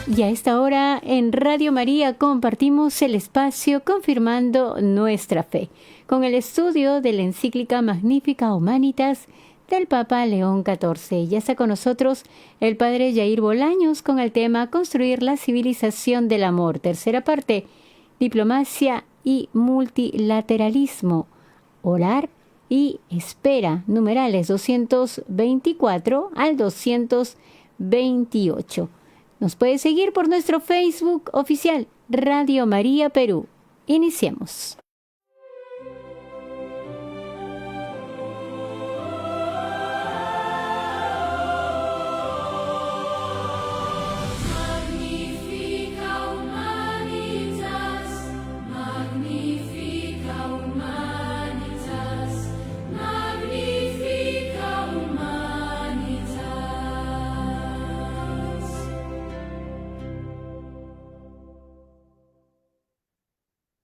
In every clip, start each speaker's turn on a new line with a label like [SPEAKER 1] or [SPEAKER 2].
[SPEAKER 1] Y a esta hora en Radio María compartimos el espacio confirmando nuestra fe con el estudio de la encíclica Magnificat Humanitas del Papa León XIV. Ya está con nosotros el padre Jair Bolaños con el tema Construir la civilización del amor. Tercera parte, diplomacia y multilateralismo. Orar y espera. Numerales 224 al 228. Nos puede seguir por nuestro Facebook oficial, Radio María Perú. Iniciemos.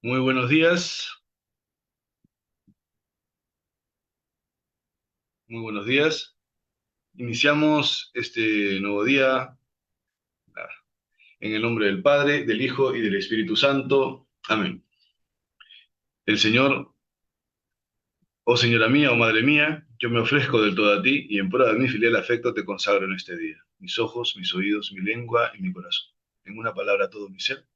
[SPEAKER 2] Muy buenos días. Muy buenos días. Iniciamos este nuevo día en el nombre del Padre, del Hijo y del Espíritu Santo. Amén. El Señor, oh Señora mía, oh Madre mía, yo me ofrezco del todo a ti y en prueba de mi filial afecto te consagro en este día. Mis ojos, mis oídos, mi lengua y mi corazón. En una palabra todo mi ser.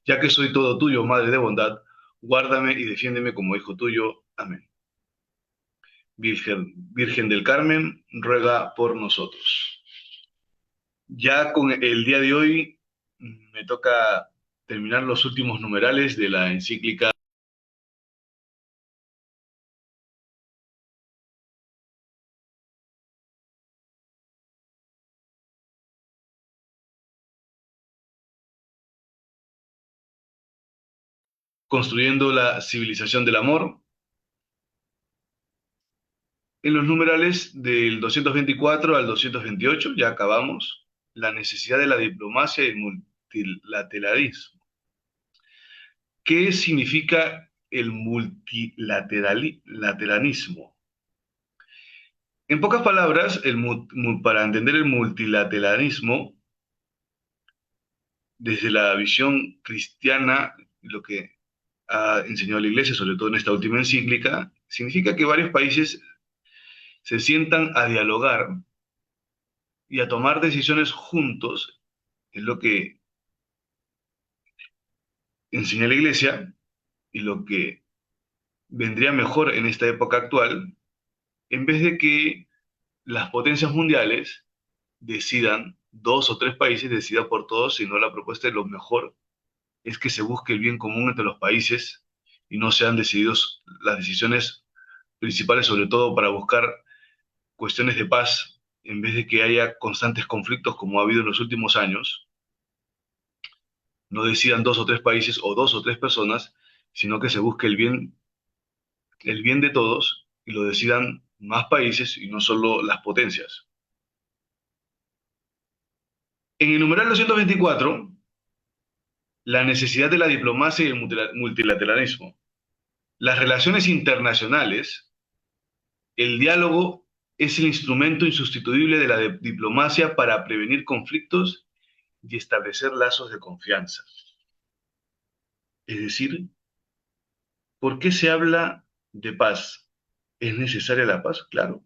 [SPEAKER 2] Ya que soy todo tuyo, Madre de bondad, guárdame y defiéndeme como hijo tuyo. Amén. Virgen del Carmen, ruega por nosotros. Ya con el día de hoy me toca terminar los últimos numerales de la encíclica Construyendo la civilización del amor. En los numerales del 224 al 228 ya acabamos. La necesidad de la diplomacia y el multilateralismo. ¿Qué significa el multilateralismo? En pocas palabras, para entender el multilateralismo, desde la visión cristiana, lo que ha enseñado la Iglesia, sobre todo en esta última encíclica, significa que varios países se sientan a dialogar y a tomar decisiones juntos, es lo que enseña la Iglesia y lo que vendría mejor en esta época actual, en vez de que las potencias mundiales decidan, dos o tres países decidan por todos, sino la propuesta de lo mejor es que se busque el bien común entre los países y no sean decididos las decisiones principales, sobre todo para buscar cuestiones de paz, en vez de que haya constantes conflictos como ha habido en los últimos años. No decidan dos o tres países o dos o tres personas, sino que se busque el bien de todos y lo decidan más países y no solo las potencias. En el numeral 224, la necesidad de la diplomacia y el multilateralismo. Las relaciones internacionales, el diálogo es el instrumento insustituible de la diplomacia para prevenir conflictos y establecer lazos de confianza. Es decir, ¿por qué se habla de paz? ¿Es necesaria la paz? Claro.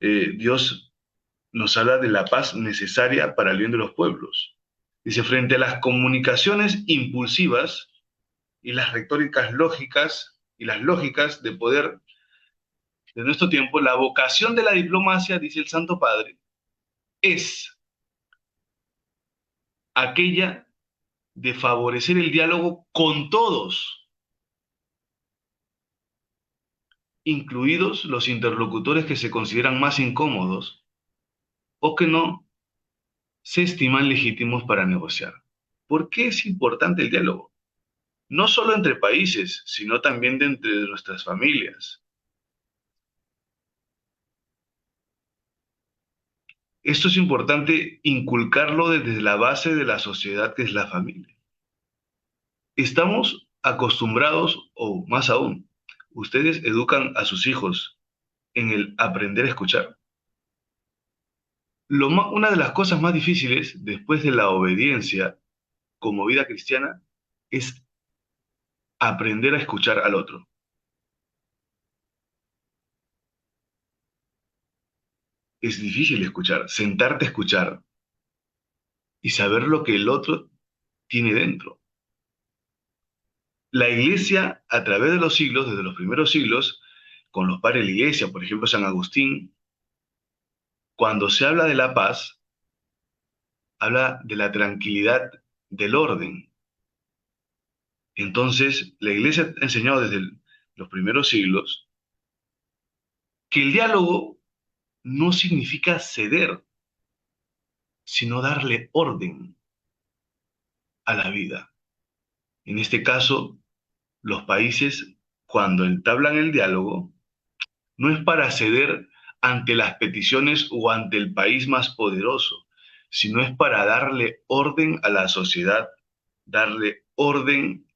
[SPEAKER 2] Dios nos habla de la paz necesaria para el bien de los pueblos. Dice, frente a las comunicaciones impulsivas y las retóricas lógicas y las lógicas de poder de nuestro tiempo, la vocación de la diplomacia, dice el Santo Padre, es aquella de favorecer el diálogo con todos, incluidos los interlocutores que se consideran más incómodos o que no se estiman legítimos para negociar. ¿Por qué es importante el diálogo? No solo entre países, sino también de entre nuestras familias. Esto es importante inculcarlo desde la base de la sociedad que es la familia. Estamos acostumbrados, o más aún, ustedes educan a sus hijos en el aprender a escuchar. Una de las cosas más difíciles después de la obediencia como vida cristiana es aprender a escuchar al otro. Es difícil escuchar, sentarte a escuchar y saber lo que el otro tiene dentro. La iglesia, a través de los siglos, desde los primeros siglos, con los padres de la iglesia, por ejemplo, San Agustín, cuando se habla de la paz, habla de la tranquilidad, del orden. Entonces, la iglesia ha enseñado desde los primeros siglos que el diálogo no significa ceder, sino darle orden a la vida. En este caso, los países, cuando entablan el diálogo, no es para ceder ante las peticiones o ante el país más poderoso, sino es para darle orden a la sociedad, darle orden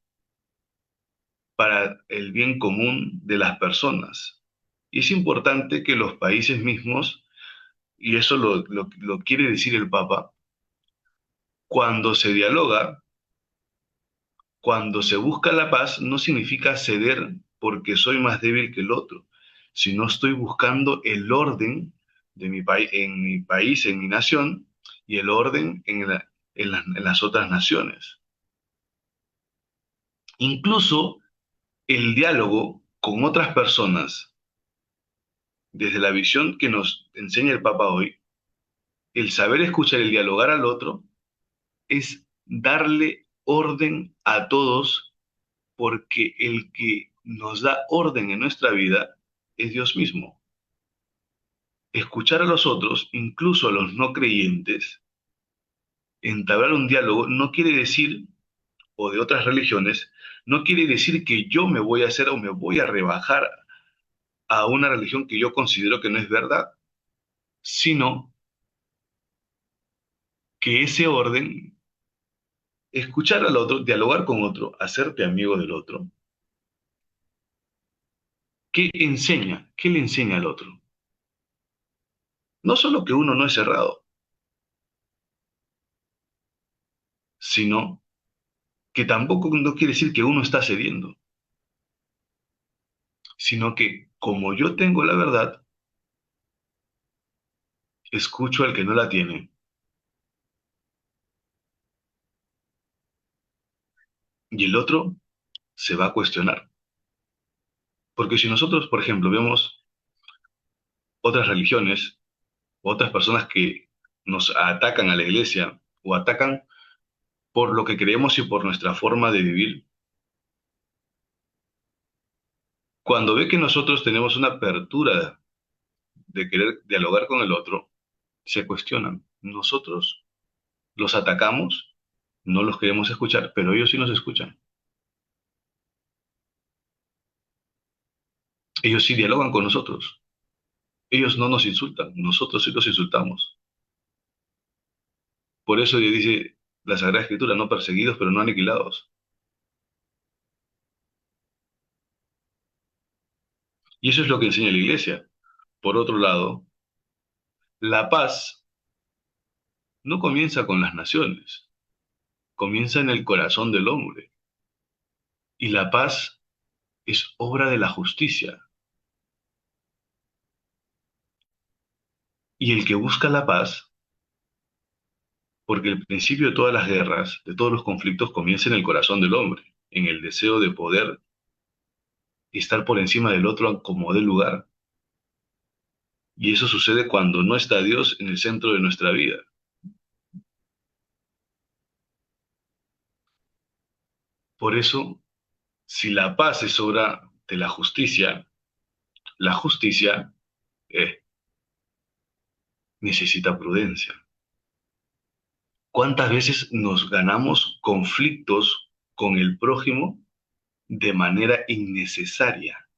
[SPEAKER 2] para el bien común de las personas. Y es importante que los países mismos, y eso lo quiere decir el Papa, cuando se dialoga, cuando se busca la paz, no significa ceder porque soy más débil que el otro, sino estoy buscando el orden de en mi país, en mi nación, y el orden en las otras naciones. Incluso el diálogo con otras personas, desde la visión que nos enseña el Papa hoy, el saber escuchar, el dialogar al otro, es darle orden a todos porque el que nos da orden en nuestra vida es Dios mismo. Escuchar a los otros, incluso a los no creyentes, entablar un diálogo no quiere decir, o de otras religiones, no quiere decir que yo me voy a hacer o me voy a rebajar a una religión que yo considero que no es verdad, sino que ese orden, escuchar al otro, dialogar con otro, hacerte amigo del otro, ¿qué enseña? ¿Qué le enseña al otro? No solo que uno no es cerrado, sino que tampoco no quiere decir que uno está cediendo, sino que como yo tengo la verdad, escucho al que no la tiene y el otro se va a cuestionar. Porque si nosotros, por ejemplo, vemos otras religiones, otras personas que nos atacan a la iglesia o atacan por lo que creemos y por nuestra forma de vivir, cuando ve que nosotros tenemos una apertura de querer dialogar con el otro, se cuestionan. Nosotros los atacamos, no los queremos escuchar, pero ellos sí nos escuchan. Ellos sí dialogan con nosotros. Ellos no nos insultan, nosotros sí los insultamos. Por eso dice la Sagrada Escritura, no perseguidos, pero no aniquilados. Y eso es lo que enseña la Iglesia. Por otro lado, la paz no comienza con las naciones, comienza en el corazón del hombre. Y la paz es obra de la justicia. Y el que busca la paz, porque el principio de todas las guerras, de todos los conflictos, comienza en el corazón del hombre, en el deseo de poder estar por encima del otro como dé lugar. Y eso sucede cuando no está Dios en el centro de nuestra vida. Por eso, si la paz es obra de la justicia eh, necesita prudencia. ¿Cuántas veces nos ganamos conflictos con el prójimo de manera innecesaria?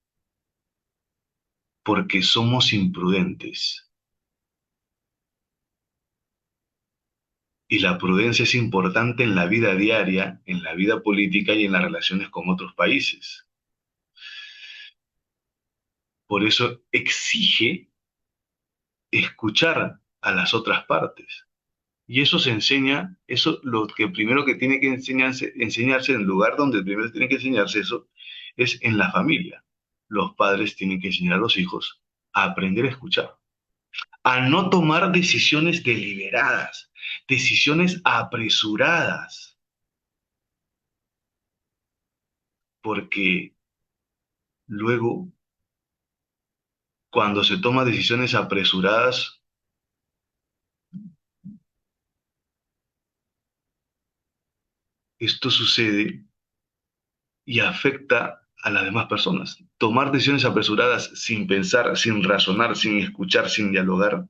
[SPEAKER 2] Porque somos imprudentes. Y la prudencia es importante en la vida diaria, en la vida política y en las relaciones con otros países. Por eso exige escuchar, a las otras partes. Y eso se enseña, eso lo que primero que tiene que enseñarse en el lugar donde primero tiene que enseñarse eso, es en la familia. Los padres tienen que enseñar a los hijos a aprender a escuchar, a no tomar decisiones deliberadas, decisiones apresuradas, porque luego, cuando se toman decisiones apresuradas, esto sucede y afecta a las demás personas. Tomar decisiones apresuradas sin pensar, sin razonar, sin escuchar, sin dialogar,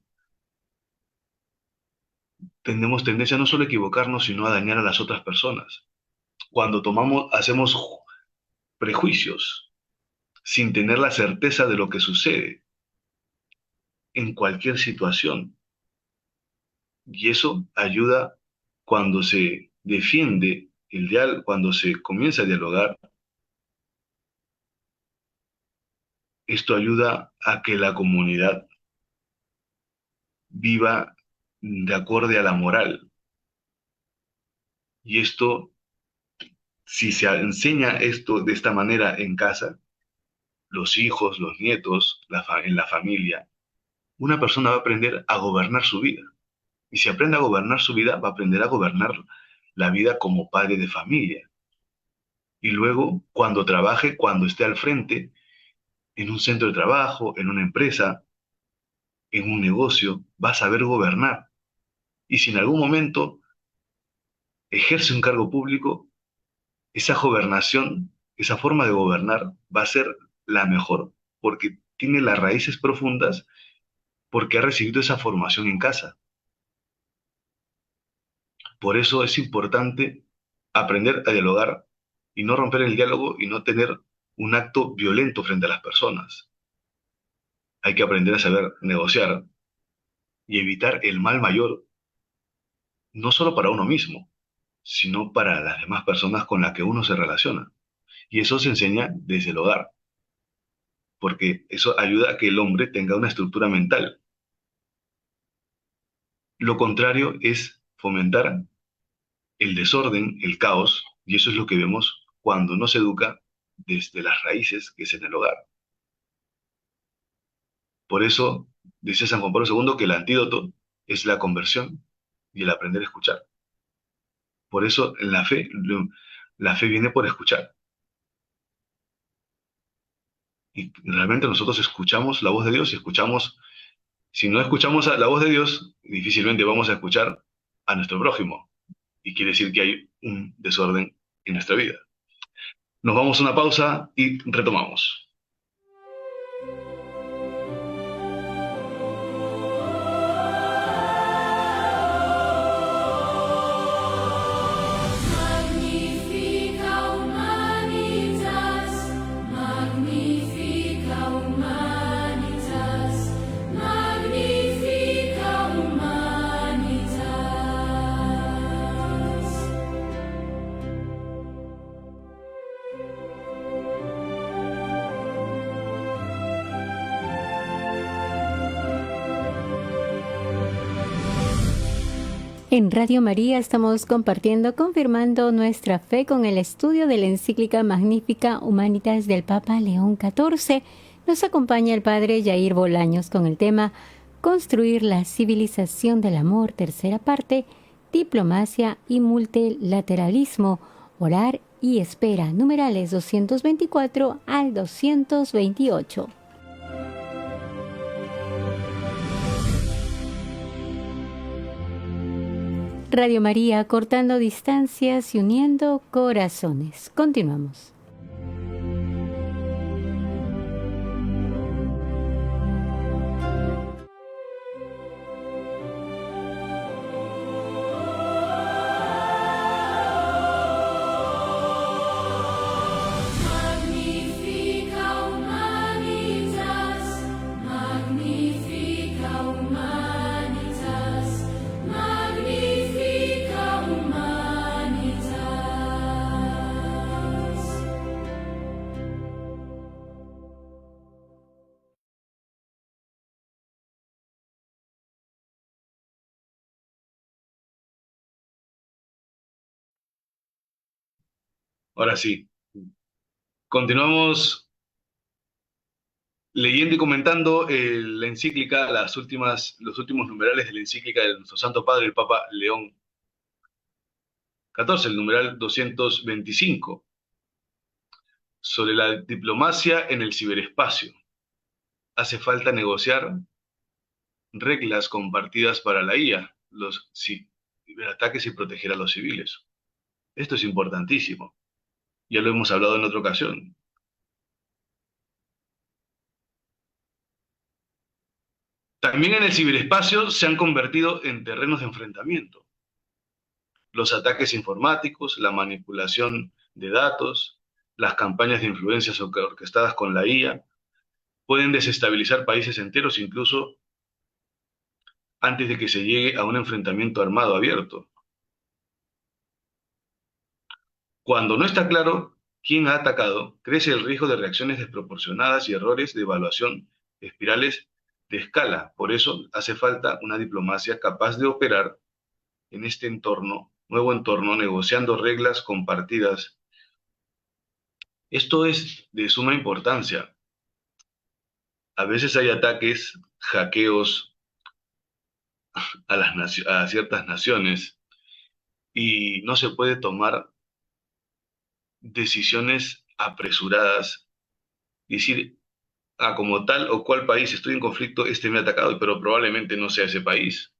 [SPEAKER 2] tenemos tendencia no solo a equivocarnos, sino a dañar a las otras personas. Cuando hacemos prejuicios sin tener la certeza de lo que sucede en cualquier situación. Y eso ayuda cuando se defiende cuando se comienza a dialogar. Esto ayuda a que la comunidad viva de acorde a la moral. Y esto, si se enseña esto de esta manera en casa, los hijos, los nietos, en la familia, una persona va a aprender a gobernar su vida. Y si aprende a gobernar su vida, va a aprender a gobernar la vida como padre de familia. Y luego, cuando trabaje, cuando esté al frente, en un centro de trabajo, en una empresa, en un negocio, va a saber gobernar. Y si en algún momento ejerce un cargo público, esa gobernación, esa forma de gobernar va a ser la mejor, porque tiene las raíces profundas, porque ha recibido esa formación en casa. Por eso es importante aprender a dialogar y no romper el diálogo y no tener un acto violento frente a las personas. Hay que aprender a saber negociar y evitar el mal mayor, no solo para uno mismo, sino para las demás personas con las que uno se relaciona. Y eso se enseña desde el hogar, porque eso ayuda a que el hombre tenga una estructura mental. Lo contrario es fomentar el desorden, el caos, y eso es lo que vemos cuando no se educa desde las raíces, que es en el hogar. Por eso dice San Juan Pablo II que el antídoto es la conversión y el aprender a escuchar. Por eso en la fe viene por escuchar. Y realmente nosotros escuchamos la voz de Dios y escuchamos, si no escuchamos la voz de Dios, difícilmente vamos a escuchar a nuestro prójimo. Y quiere decir que hay un desorden en nuestra vida. Nos vamos a una pausa y retomamos.
[SPEAKER 1] En Radio María estamos compartiendo, confirmando nuestra fe con el estudio de la encíclica Magnificat Humanitas del Papa León XIV. Nos acompaña el Padre Jair Bolaños con el tema Construir la civilización del amor, tercera parte, diplomacia y multilateralismo, orar y espera, numerales 224 al 228. Radio María, cortando distancias y uniendo corazones. Continuamos.
[SPEAKER 2] Ahora sí, continuamos leyendo y comentando la encíclica, los últimos numerales de la encíclica de nuestro Santo Padre, el Papa León XIV, el numeral 225, sobre la diplomacia en el ciberespacio. Hace falta negociar reglas compartidas para la IA, los ciberataques y proteger a los civiles. Esto es importantísimo. Ya lo hemos hablado en otra ocasión. También en el ciberespacio se han convertido en terrenos de enfrentamiento. Los ataques informáticos, la manipulación de datos, las campañas de influencias orquestadas con la IA pueden desestabilizar países enteros incluso antes de que se llegue a un enfrentamiento armado abierto. Cuando no está claro quién ha atacado, crece el riesgo de reacciones desproporcionadas y errores de evaluación, espirales de escala. Por eso hace falta una diplomacia capaz de operar en este entorno, nuevo entorno, negociando reglas compartidas. Esto es de suma importancia. A veces hay ataques, hackeos a ciertas naciones y no se puede tomar decisiones apresuradas y decir, como tal o cual país estoy en conflicto, este me ha atacado, pero probablemente no sea ese país.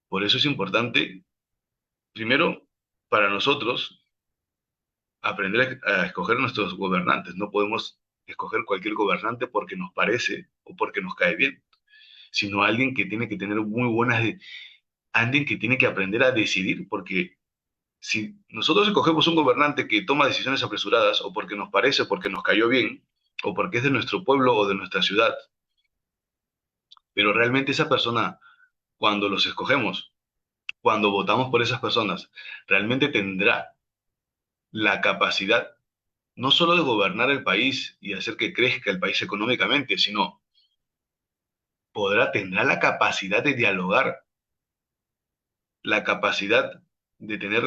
[SPEAKER 2] Por eso es importante, primero, para nosotros, aprender a escoger nuestros gobernantes. No podemos escoger cualquier gobernante porque nos parece o porque nos cae bien, sino alguien que tiene que tener alguien que tiene que aprender a decidir, porque si nosotros escogemos un gobernante que toma decisiones apresuradas, o porque nos parece, o porque nos cayó bien, o porque es de nuestro pueblo o de nuestra ciudad, pero realmente esa persona, cuando los escogemos, cuando votamos por esas personas, realmente tendrá la capacidad no solo de gobernar el país y hacer que crezca el país económicamente, sino tendrá la capacidad de dialogar, la capacidad de tener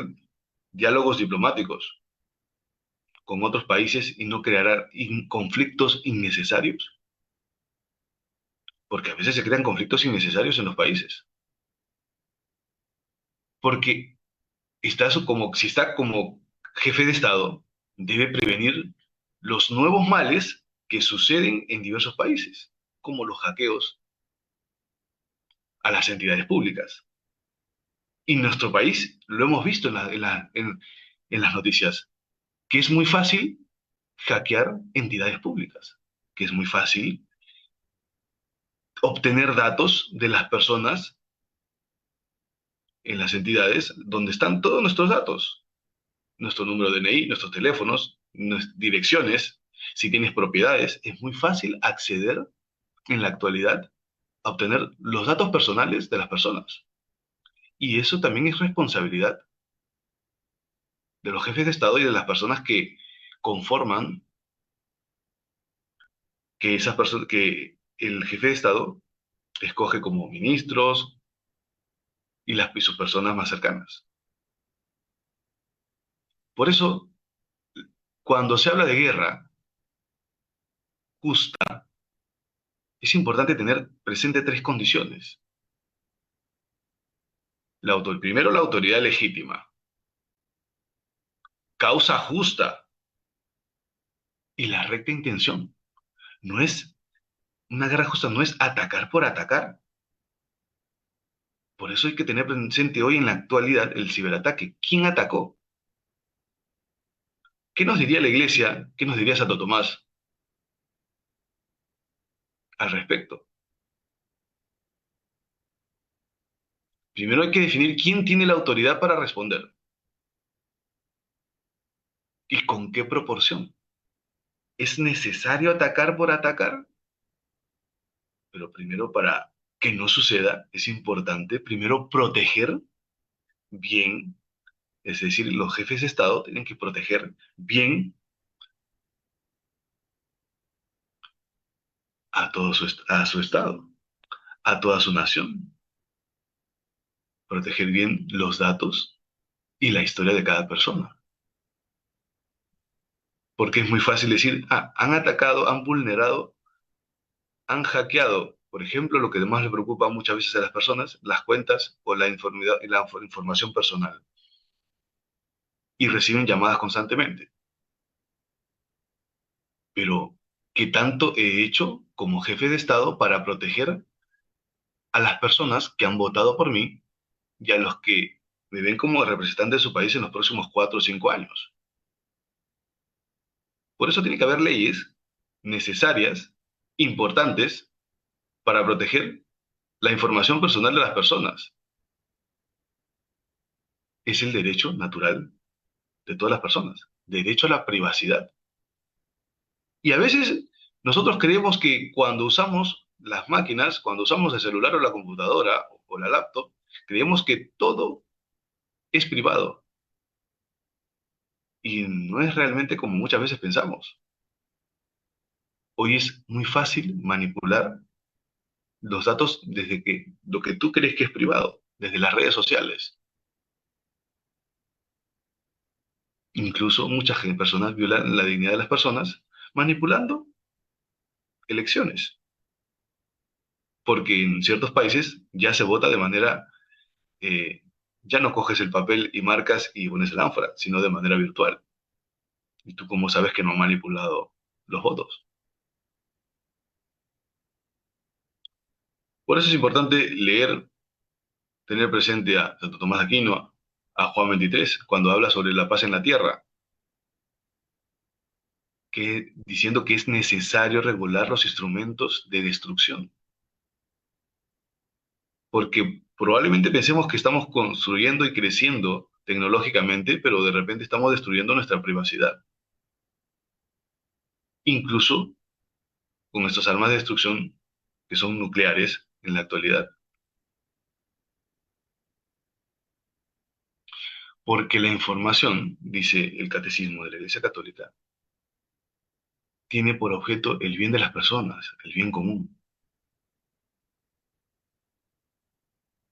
[SPEAKER 2] diálogos diplomáticos con otros países y no creará conflictos innecesarios, porque a veces se crean conflictos innecesarios en los países, porque si está como jefe de Estado, debe prevenir los nuevos males que suceden en diversos países, como los hackeos a las entidades públicas. Y nuestro país lo hemos visto en las noticias, que es muy fácil hackear entidades públicas, que es muy fácil obtener datos de las personas en las entidades donde están todos nuestros datos, nuestro número de DNI, nuestros teléfonos, nuestras direcciones, si tienes propiedades, es muy fácil acceder en la actualidad a obtener los datos personales de las personas. Y eso también es responsabilidad de los jefes de Estado y de las personas que conforman que el jefe de Estado escoge como ministros y sus personas más cercanas. Por eso, cuando se habla de guerra justa, es importante tener presente tres condiciones. Primero, la autoridad legítima, causa justa y la recta intención. No es una guerra justa, no es atacar por atacar. Por eso hay que tener presente hoy en la actualidad el ciberataque. ¿Quién atacó? ¿Qué nos diría la Iglesia? ¿Qué nos diría Santo Tomás al respecto? Primero hay que definir quién tiene la autoridad para responder y con qué proporción. ¿Es necesario atacar por atacar? Pero primero, para que no suceda, es importante primero proteger bien, es decir, los jefes de Estado tienen que proteger bien a su Estado, a toda su nación, proteger bien los datos, y la historia de cada persona. Porque es muy fácil decir, ah, han atacado, han vulnerado, han hackeado, por ejemplo, lo que más le preocupa muchas veces a las personas, las cuentas o la información personal, y reciben llamadas constantemente. Pero, ¿qué tanto he hecho como jefe de Estado para proteger a las personas que han votado por mí y a los que me ven como representante de su país en los próximos 4 o 5 años? Por eso tiene que haber leyes necesarias, importantes, para proteger la información personal de las personas. Es el derecho natural de todas las personas, derecho a la privacidad. Y a veces nosotros creemos que cuando usamos las máquinas, cuando usamos el celular o la computadora o la laptop, creemos que todo es privado. Y no es realmente como muchas veces pensamos. Hoy es muy fácil manipular los datos desde que lo que tú crees que es privado, desde las redes sociales. Incluso muchas personas violan la dignidad de las personas manipulando elecciones, porque en ciertos países ya se vota de manera, eh, ya no coges el papel y marcas y pones el ánfora, sino de manera virtual. ¿Y tú cómo sabes que no han manipulado los votos? Por eso es importante leer, tener presente a Santo Tomás de Aquino, a Juan 23, cuando habla sobre la paz en la tierra, diciendo que es necesario regular los instrumentos de destrucción, porque probablemente pensemos que estamos construyendo y creciendo tecnológicamente, pero de repente estamos destruyendo nuestra privacidad, incluso con nuestras armas de destrucción que son nucleares en la actualidad, porque la información, dice el Catecismo de la Iglesia Católica, tiene por objeto el bien de las personas, el bien común,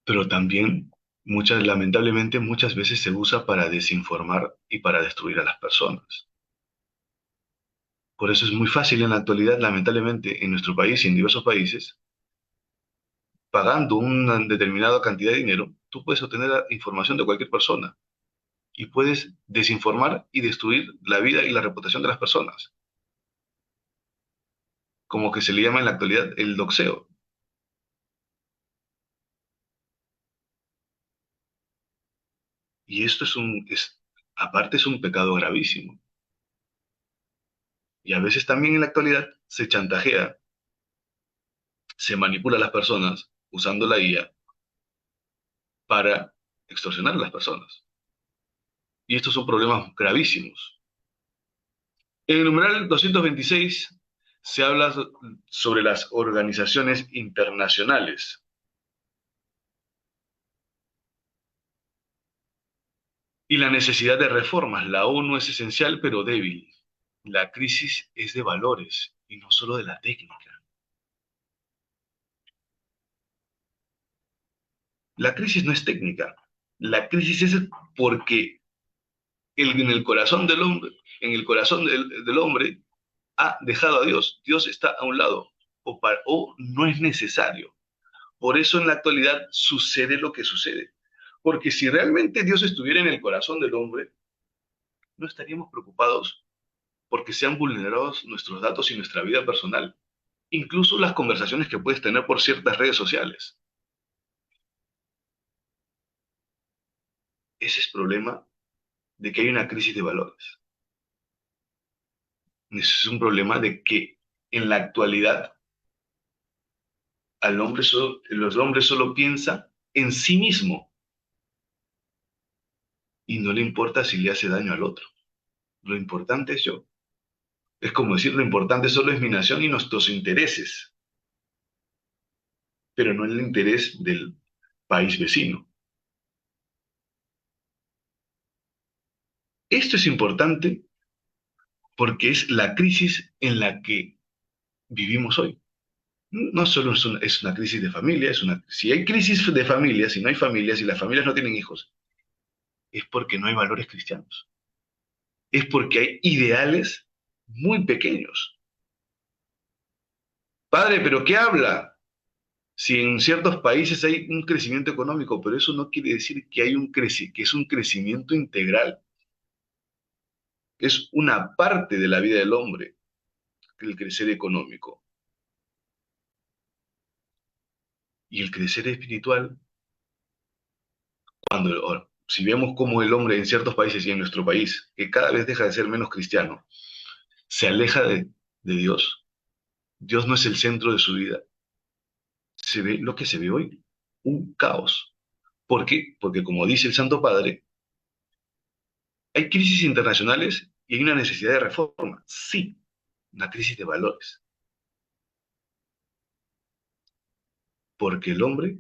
[SPEAKER 2] pero también lamentablemente muchas veces se usa para desinformar y para destruir a las personas. Por eso es muy fácil en la actualidad, lamentablemente, en nuestro país y en diversos países, pagando una determinada cantidad de dinero, tú puedes obtener información de cualquier persona y puedes desinformar y destruir la vida y la reputación de las personas, como que se le llama en la actualidad el doxeo. Y esto aparte es un pecado gravísimo. Y a veces también en la actualidad se chantajea, se manipula a las personas usando la IA para extorsionar a las personas. Y estos son problemas gravísimos. En el numeral 226 se habla sobre las organizaciones internacionales y la necesidad de reformas. La ONU es esencial pero débil. La crisis es de valores y no solo de la técnica. La crisis no es técnica. La crisis es porque en el corazón del hombre, en el corazón del hombre ha dejado a Dios. Dios está a un lado o no es necesario. Por eso en la actualidad sucede lo que sucede. Porque si realmente Dios estuviera en el corazón del hombre, no estaríamos preocupados porque sean vulnerados nuestros datos y nuestra vida personal, incluso las conversaciones que puedes tener por ciertas redes sociales. Ese es el problema de que hay una crisis de valores. Ese es un problema de que en la actualidad los hombres solo piensan en sí mismo y no le importa si le hace daño al otro. Lo importante es yo. Es como decir, lo importante solo es mi nación y nuestros intereses, pero no el interés del país vecino. Esto es importante porque es la crisis en la que vivimos hoy. No solo es una crisis de familia, si hay crisis de familia, si no hay familias, si las familias no tienen hijos, es porque no hay valores cristianos. Es porque hay ideales muy pequeños. Padre, ¿pero qué habla? Si en ciertos países hay un crecimiento económico, pero eso no quiere decir que que es un crecimiento integral. Es una parte de la vida del hombre, el crecer económico. Y el crecer espiritual, si vemos cómo el hombre en ciertos países y en nuestro país, que cada vez deja de ser menos cristiano, se aleja de Dios, Dios no es el centro de su vida. Se ve lo que se ve hoy, un caos. ¿Por qué? Porque como dice el Santo Padre, hay crisis internacionales y hay una necesidad de reforma. Sí, una crisis de valores. Porque el hombre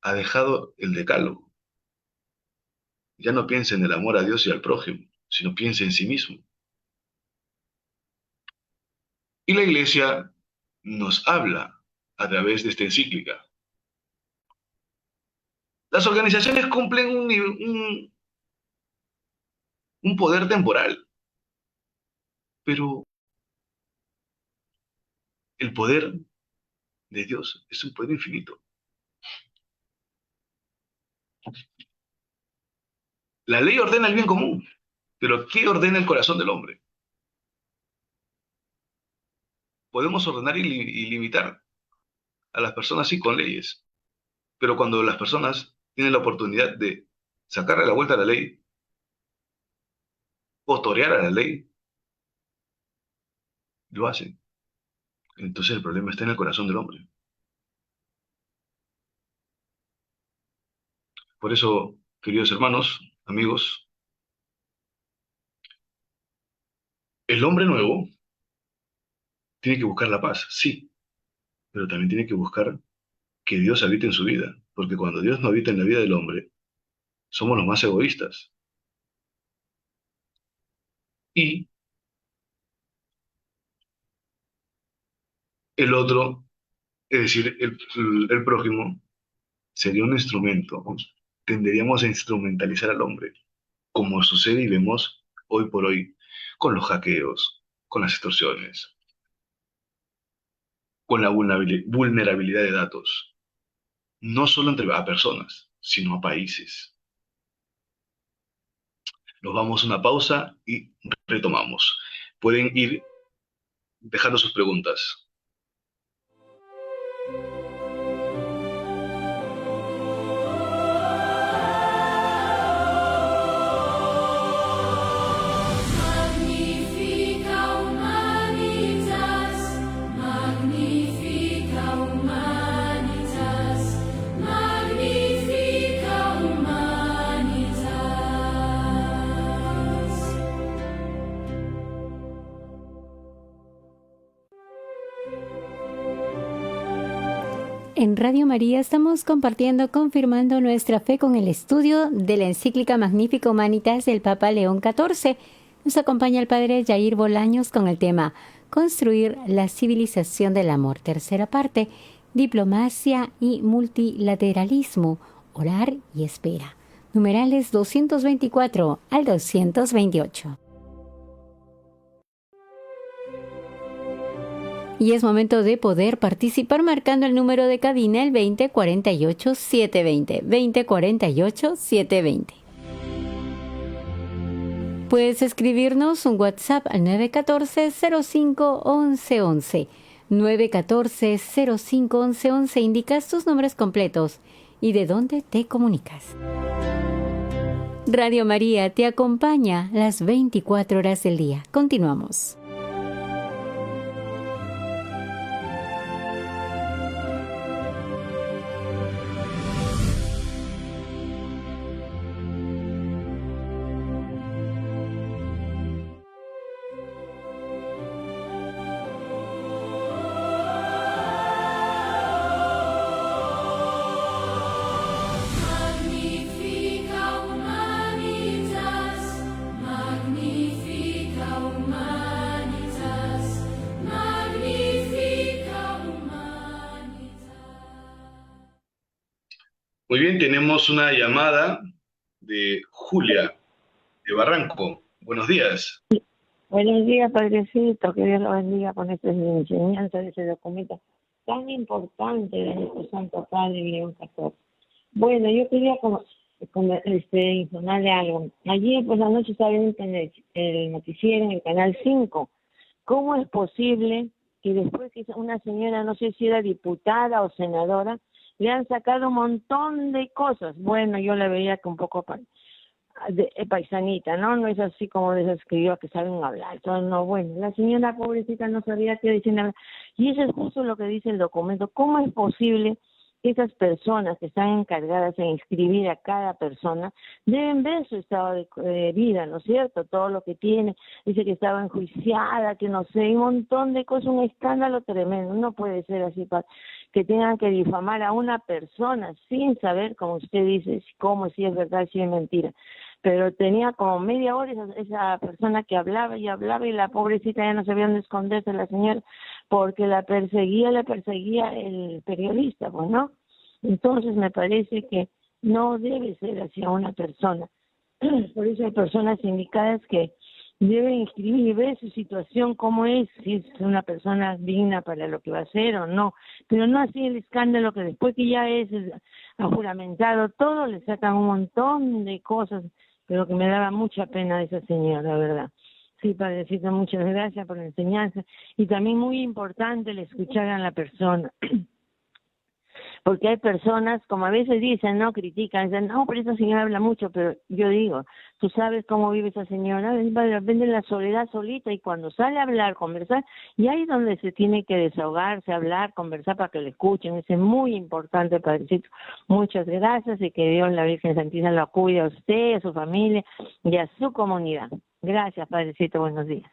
[SPEAKER 2] ha dejado el decálogo. Ya no piensa en el amor a Dios y al prójimo, sino piensa en sí mismo. Y la Iglesia nos habla a través de esta encíclica. Las organizaciones cumplen un poder temporal, pero el poder de Dios es un poder infinito. La ley ordena el bien común, pero ¿qué ordena el corazón del hombre? Podemos ordenar y limitar a las personas sí con leyes, pero cuando las personas tienen la oportunidad de sacarle la vuelta a la ley o torear a la ley, lo hacen. Entonces el problema está en el corazón del hombre. Por eso, queridos hermanos, amigos, el hombre nuevo tiene que buscar la paz, sí, pero también tiene que buscar que Dios habite en su vida, porque cuando Dios no habita en la vida del hombre, somos los más egoístas. Y el otro, es decir, el prójimo, sería un instrumento. Tenderíamos a instrumentalizar al hombre, como sucede y vemos hoy por hoy con los hackeos, con las extorsiones, con la vulnerabilidad de datos, no solo entre a personas, sino a países. Nos vamos a una pausa y retomamos. Pueden ir dejando sus preguntas.
[SPEAKER 3] Magnifica humanitas, magnifica humanitas, magnifica humanitas.
[SPEAKER 1] En Radio María estamos compartiendo, confirmando nuestra fe con el estudio de la encíclica Magnifica Humanitas del Papa León XIV. Nos acompaña el Padre Jair Bolaños con el tema Construir la civilización del amor. Tercera parte, diplomacia y multilateralismo, orar y espera. Numerales 224 al 228. Y es momento de poder participar marcando el número de cabina, el 2048-720. 2048-720. Puedes escribirnos un WhatsApp al 914-05-1111. 914-05-1111. Indicas tus nombres completos y de dónde te comunicas. Radio María te acompaña las 24 horas del día. Continuamos.
[SPEAKER 3] Magnifica humanitas, magnifica humanitas, magnifica humanitas.
[SPEAKER 2] Muy bien, tenemos una llamada de Julia, de Barranco. Buenos días.
[SPEAKER 4] Buenos días, Padrecito, que Dios lo bendiga con esta enseñanza de ese documento tan importante de nuestro Santo Padre León XIV. Bueno, yo quería informarle algo. Ayer por la noche estaba viendo el noticiero en el Canal 5. ¿Cómo es posible que después que una señora, no sé si era diputada o senadora, le han sacado un montón de cosas? Bueno, yo la veía que un poco paisanita, ¿no? No es así como de esas que yo que saben hablar, todo no, bueno, la señora pobrecita no sabía qué decir nada. Y eso es justo lo que dice el documento. ¿Cómo es posible que esas personas que están encargadas de inscribir a cada persona deben ver su estado de vida, ¿no es cierto? Todo lo que tiene, dice que estaba enjuiciada, que no sé, un montón de cosas, un escándalo tremendo. No puede ser así, que tengan que difamar a una persona sin saber, como usted dice, cómo, si es verdad, si es mentira. Pero tenía como media hora esa persona que hablaba y hablaba, y la pobrecita ya no sabía dónde esconderse la señora, porque la perseguía el periodista, pues, ¿no? Entonces me parece que no debe ser hacia una persona. Por eso hay personas indicadas que deben inscribir y ver su situación, cómo es, si es una persona digna para lo que va a hacer o no, pero no así el escándalo que después que ya es juramentado todo, le sacan un montón de cosas, pero que me daba mucha pena de esa señora, la verdad. Sí, Padrecito, muchas gracias por la enseñanza, y también muy importante el escuchar a la persona. Porque hay personas, como a veces dicen, ¿no? Critican, dicen, no, pero esa señora habla mucho, pero yo digo, ¿tú sabes cómo vive esa señora? Depende de la soledad solita, y cuando sale a hablar, conversar, y ahí es donde se tiene que desahogarse, hablar, conversar para que le escuchen. Eso es muy importante, Padrecito. Muchas gracias, y que Dios, la Virgen Santísima, lo cuide a usted, a su familia y a su comunidad. Gracias, Padrecito, buenos días.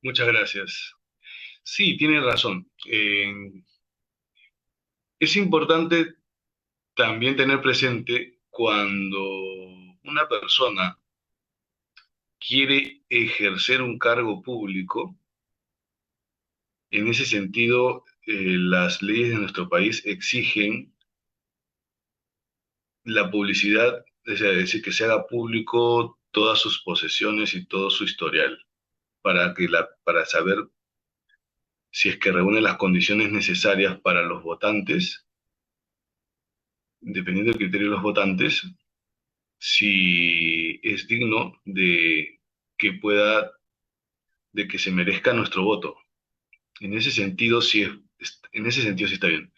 [SPEAKER 2] Muchas gracias. Sí, tiene razón. Es importante también tener presente cuando una persona quiere ejercer un cargo público. En ese sentido, las leyes de nuestro país exigen la publicidad, es decir, que se haga público todas sus posesiones y todo su historial, para saber si es que reúne las condiciones necesarias para los votantes, dependiendo del criterio de los votantes, si es digno que pueda, de que se merezca nuestro voto. En ese sentido, en ese sentido sí está bien.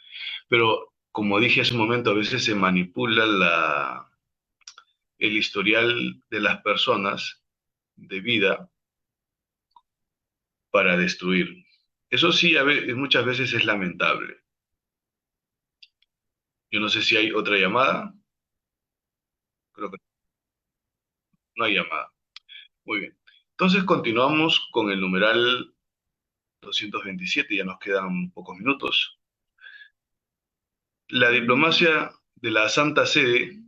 [SPEAKER 2] Pero, como dije hace un momento, a veces se manipula el historial de las personas de vida para destruir. Eso sí, muchas veces es lamentable. Yo no sé si hay otra llamada. Creo que no hay llamada. Muy bien. Entonces continuamos con el numeral 227, ya nos quedan pocos minutos. La diplomacia de la Santa Sede,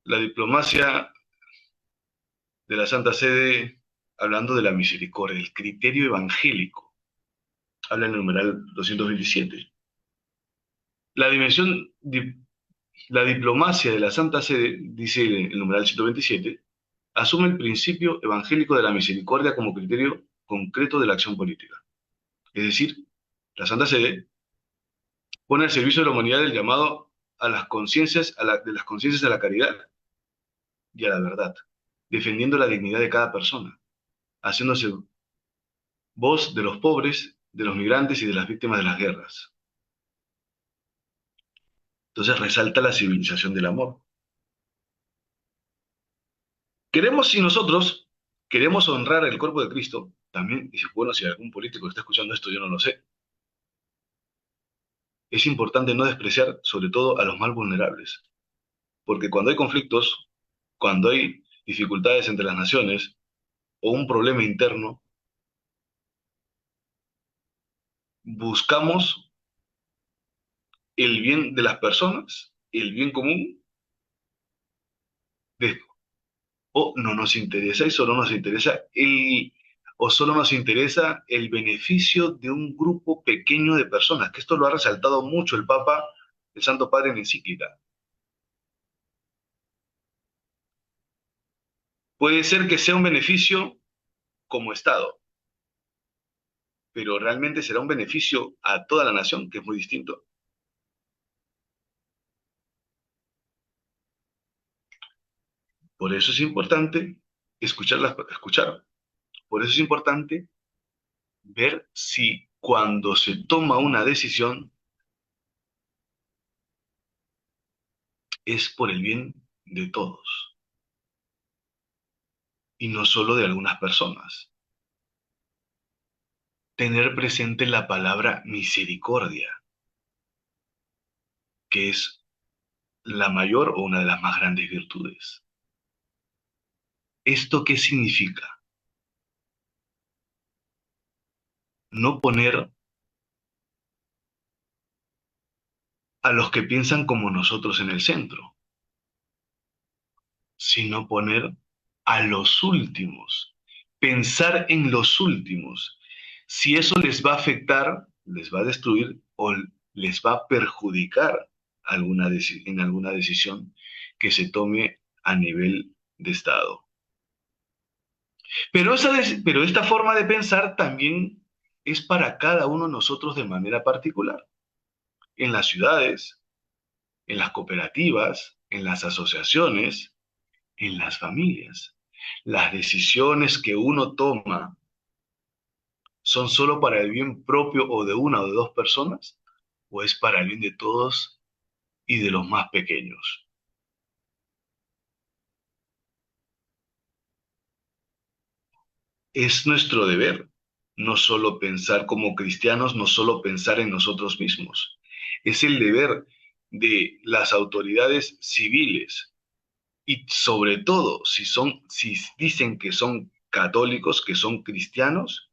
[SPEAKER 2] la diplomacia de la Santa Sede, hablando de la misericordia, el criterio evangélico, habla en el numeral 227. La dimensión, la diplomacia de la Santa Sede, dice el numeral 127, asume el principio evangélico de la misericordia como criterio concreto de la acción política. Es decir, la Santa Sede pone al servicio de la humanidad el llamado a las conciencias, de las conciencias a la caridad y a la verdad, defendiendo la dignidad de cada persona, haciéndose voz de los pobres, de los migrantes y de las víctimas de las guerras. Entonces resalta la civilización del amor. Si nosotros queremos honrar el cuerpo de Cristo, también, y bueno, si algún político está escuchando esto, yo no lo sé, es importante no despreciar sobre todo a los más vulnerables, porque cuando hay conflictos, cuando hay dificultades entre las naciones o un problema interno, buscamos el bien de las personas, el bien común, de- o no nos interesa eso, no nos interesa o solo nos interesa el beneficio de un grupo pequeño de personas, que esto lo ha resaltado mucho el Papa, el Santo Padre en encíclica. Puede ser que sea un beneficio como Estado, pero realmente será un beneficio a toda la nación, que es muy distinto. Por eso es importante escuchar. Por eso es importante ver si cuando se toma una decisión es por el bien de todos y no solo de algunas personas. Tener presente la palabra misericordia, que es la mayor o una de las más grandes virtudes. ¿Esto qué significa? No poner a los que piensan como nosotros en el centro, sino poner a los últimos, pensar en los últimos. Si eso les va a afectar, les va a destruir o les va a perjudicar en alguna decisión que se tome a nivel de Estado. Pero esta forma de pensar también es para cada uno de nosotros de manera particular. En las ciudades, en las cooperativas, en las asociaciones, en las familias. Las decisiones que uno toma son solo para el bien propio o de una o de dos personas, o es para el bien de todos y de los más pequeños. Es nuestro deber no solo pensar como cristianos, no solo pensar en nosotros mismos. Es el deber de las autoridades civiles y sobre todo si dicen que son católicos, que son cristianos,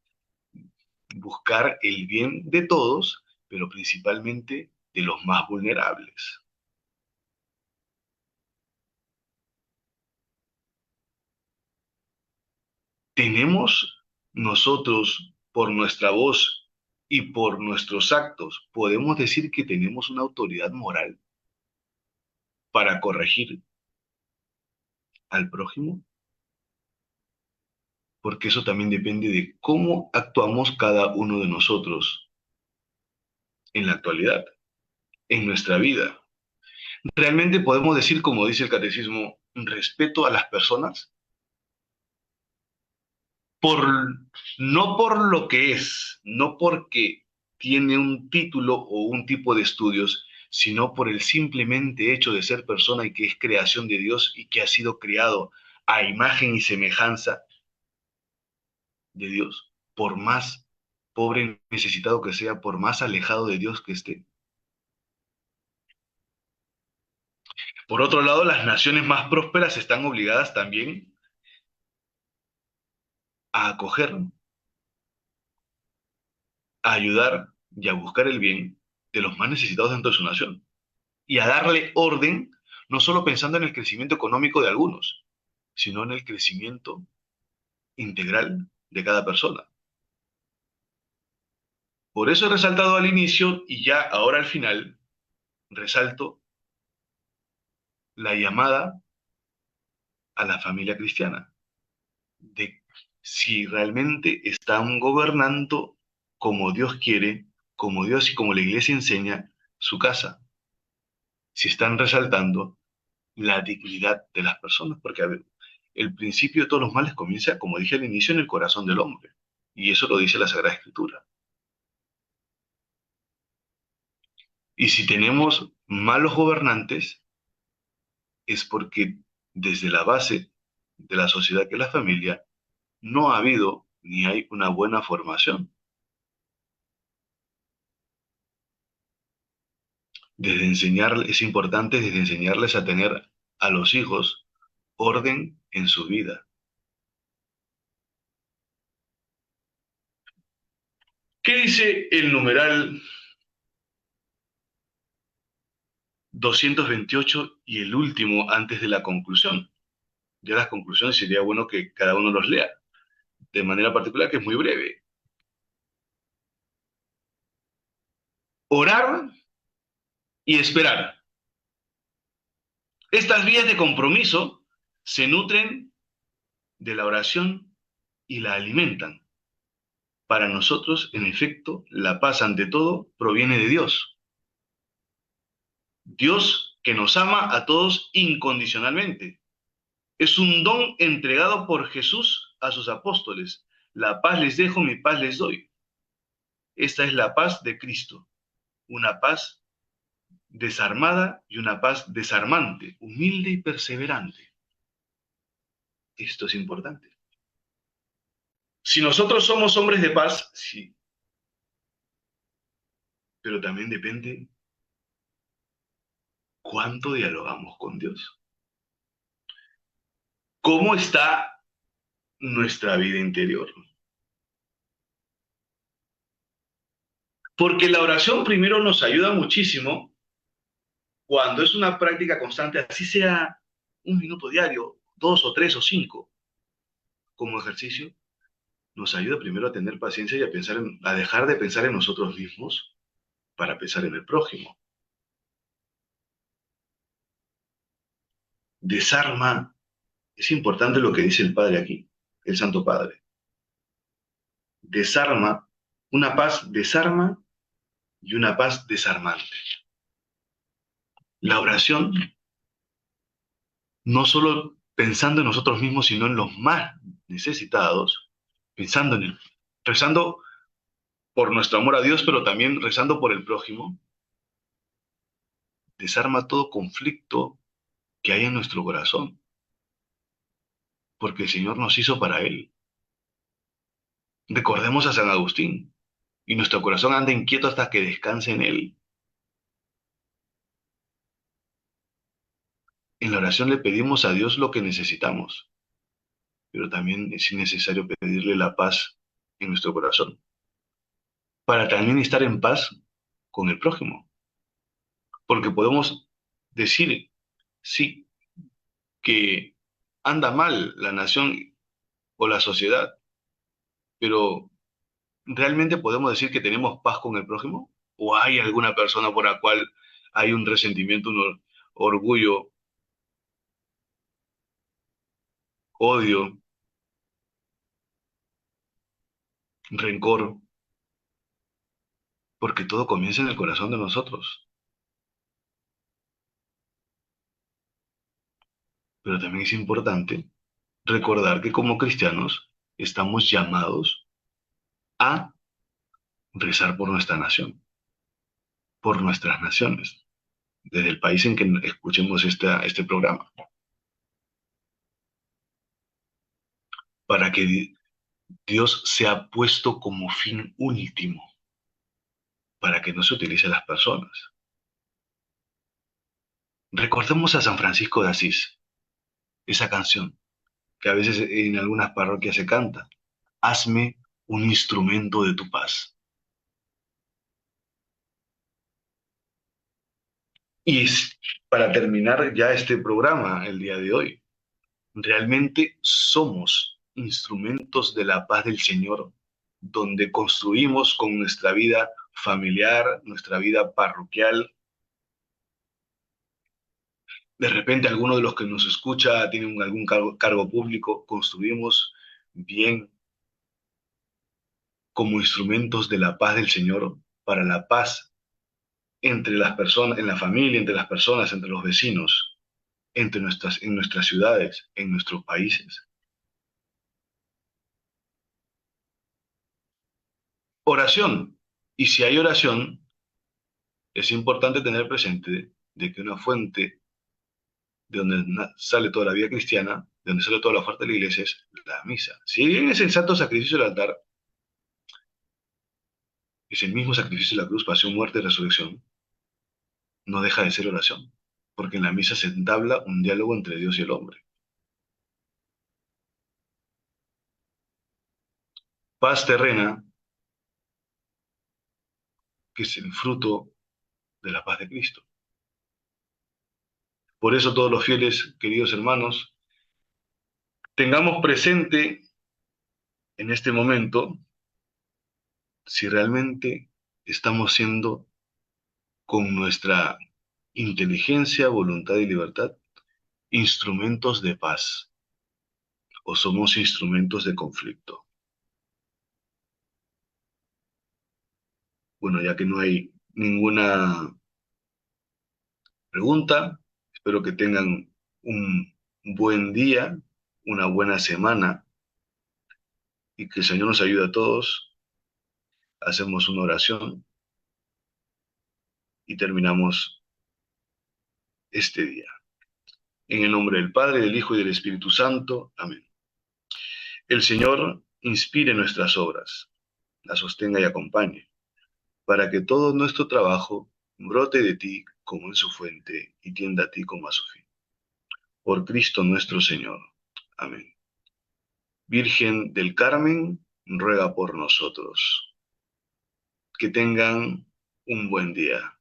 [SPEAKER 2] buscar el bien de todos, pero principalmente de los más vulnerables. Tenemos nosotros, por nuestra voz y por nuestros actos, podemos decir que tenemos una autoridad moral para corregir al prójimo, porque eso también depende de cómo actuamos cada uno de nosotros en la actualidad, en nuestra vida. ¿Realmente podemos decir, como dice el catecismo, respeto a las personas? Por, no por lo que es, no porque tiene un título o un tipo de estudios, sino por el simplemente hecho de ser persona y que es creación de Dios y que ha sido creado a imagen y semejanza de Dios, por más pobre y necesitado que sea, por más alejado de Dios que esté. Por otro lado, las naciones más prósperas están obligadas también a acoger, a ayudar y a buscar el bien de los más necesitados dentro de su nación y a darle orden, no solo pensando en el crecimiento económico de algunos, sino en el crecimiento integral de cada persona. Por eso he resaltado al inicio y ya ahora al final, resalto la llamada a la familia cristiana, de si realmente están gobernando como Dios quiere, como Dios y como la iglesia enseña su casa, si están resaltando la dignidad de las personas, porque a ver, el principio de todos los males comienza, como dije al inicio, en el corazón del hombre, y eso lo dice la Sagrada Escritura. Y si tenemos malos gobernantes, es porque desde la base de la sociedad que es la familia, no ha habido ni hay una buena formación. Es importante desde enseñarles a tener a los hijos orden en su vida. ¿Qué dice el numeral 228 y el último antes de la conclusión? Ya las conclusiones sería bueno que cada uno los lea de manera particular, que es muy breve. Orar y esperar. Estas vías de compromiso se nutren de la oración y la alimentan. Para nosotros, en efecto, la paz ante todo proviene de Dios. Dios que nos ama a todos incondicionalmente. Es un don entregado por Jesús a sus apóstoles. La paz les dejo, mi paz les doy. Esta es la paz de Cristo, una paz desarmada y una paz desarmante, humilde y perseverante. Esto es importante. Si nosotros somos hombres de paz, sí, pero también depende cuánto dialogamos con Dios. ¿Cómo está nuestra vida interior? Porque la oración primero nos ayuda muchísimo cuando es una práctica constante, así sea un minuto diario, 2 o 3 o 5, como ejercicio, nos ayuda primero a tener paciencia y a dejar de pensar en nosotros mismos para pensar en el prójimo. Desarma, es importante lo que dice el Padre aquí, el Santo Padre. Desarma, una paz desarma y una paz desarmante. La oración, no solo pensando en nosotros mismos, sino en los más necesitados, rezando por nuestro amor a Dios, pero también rezando por el prójimo, desarma todo conflicto que hay en nuestro corazón, porque el Señor nos hizo para Él. Recordemos a San Agustín, y nuestro corazón anda inquieto hasta que descanse en Él. En la oración le pedimos a Dios lo que necesitamos, pero también es necesario pedirle la paz en nuestro corazón, para también estar en paz con el prójimo, porque podemos decir, sí, que anda mal la nación o la sociedad, pero ¿realmente podemos decir que tenemos paz con el prójimo? ¿O hay alguna persona por la cual hay un resentimiento, un orgullo, odio, rencor? Porque todo comienza en el corazón de nosotros. Pero también es importante recordar que como cristianos estamos llamados a rezar por nuestra nación, por nuestras naciones, desde el país en que escuchemos este programa, para que Dios sea puesto como fin último, para que no se utilice a las personas. Recordemos a San Francisco de Asís, esa canción que a veces en algunas parroquias se canta: hazme un instrumento de tu paz. Para terminar ya este programa el día de hoy, realmente somos instrumentos de la paz del Señor, donde construimos con nuestra vida familiar, nuestra vida parroquial. De repente alguno de los que nos escucha tiene algún cargo público, construimos bien como instrumentos de la paz del Señor, para la paz entre las personas, en la familia, entre las personas, entre los vecinos, en nuestras ciudades, en nuestros países. Oración. Y si hay oración, es importante tener presente de que una fuente de donde sale toda la vida cristiana, de donde sale toda la oferta de la iglesia, es la misa. Si bien es el santo sacrificio del altar, es el mismo sacrificio de la cruz, pasión, muerte y resurrección, no deja de ser oración, porque en la misa se entabla un diálogo entre Dios y el hombre. Paz terrena, que es el fruto de la paz de Cristo. Por eso todos los fieles, queridos hermanos, tengamos presente en este momento si realmente estamos siendo, con nuestra inteligencia, voluntad y libertad, instrumentos de paz, o somos instrumentos de conflicto? Bueno, ya que no hay ninguna pregunta, espero que tengan un buen día, una buena semana y que el Señor nos ayude a todos. Hacemos una oración y terminamos este día. En el nombre del Padre, del Hijo y del Espíritu Santo. Amén. El Señor inspire nuestras obras, las sostenga y acompañe, para que todo nuestro trabajo brote de ti como en su fuente y tienda a ti como a su fin. Por Cristo nuestro Señor. Amén. Virgen del Carmen, ruega por nosotros. Que tengan un buen día.